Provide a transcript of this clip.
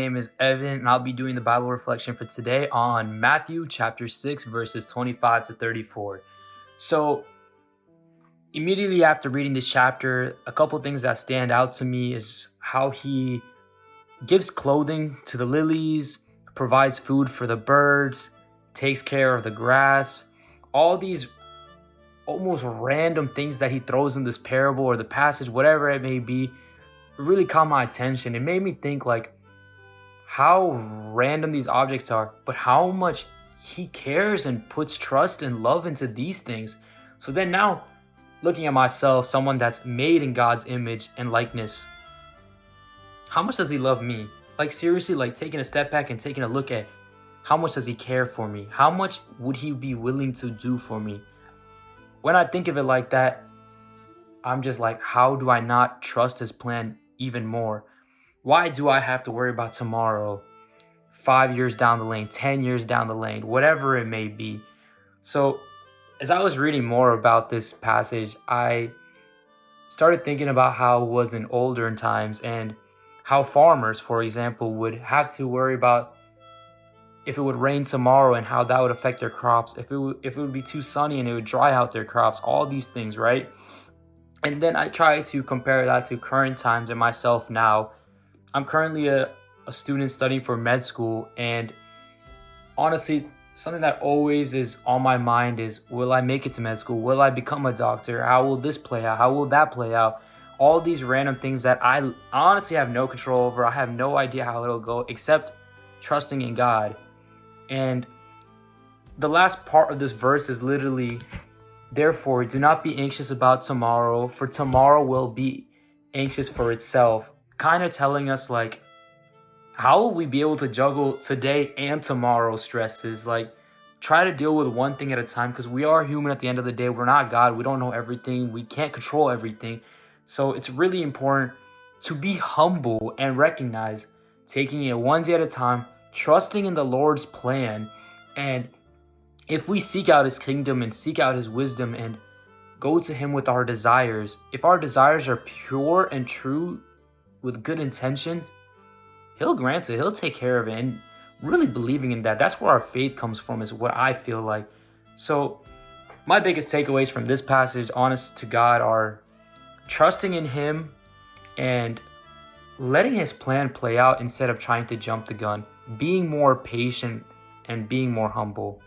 name is Evin, and I'll be doing the Bible reflection for today on Matthew chapter 6, verses 25 to 34. So, immediately after reading this chapter, a couple things that stand out to me is how he gives clothing to the lilies, provides food for the birds, takes care of the grass. All these almost random things that he throws in this parable or the passage, whatever it may be, really caught my attention. It made me think like how random these objects are, but how much he cares and puts trust and love into these things. So then now, looking at myself, someone that's made in God's image and likeness, how much does he love me? Like seriously, like taking a step back and taking a look at how much does he care for me? How much would he be willing to do for me? When I think of it like that, I'm just like, how do I not trust his plan even more? Why do I have to worry about tomorrow, 5 years down the lane, 10 years down the lane, whatever it may be? So as I was reading more about this passage, I started thinking about how it was in older times and how farmers, for example, would have to worry about if it would rain tomorrow and how that would affect their crops, if it would be too sunny and it would dry out their crops, all these things, right? And then I try to compare that to current times and myself now. I'm currently a student studying for med school, and honestly, something that always is on my mind is, will I make it to med school? Will I become a doctor? How will this play out? How will that play out? All these random things that I honestly have no control over. I have no idea how it'll go except trusting in God. And the last part of this verse is literally, therefore, do not be anxious about tomorrow, for tomorrow will be anxious for itself. Kind of telling us like, how will we be able to juggle today and tomorrow stresses? Like, try to deal with one thing at a time, because we are human at the end of the day. We're not God. We don't know everything. We can't control everything. So it's really important to be humble and recognize taking it one day at a time, trusting in the Lord's plan. And if we seek out his kingdom and seek out his wisdom and go to him with our desires, if our desires are pure and true with good intentions, he'll grant it. He'll take care of it. And really believing in that, that's where our faith comes from, is what I feel like. So my biggest takeaways from this passage, honest to God, are trusting in him and letting his plan play out instead of trying to jump the gun, being more patient and being more humble.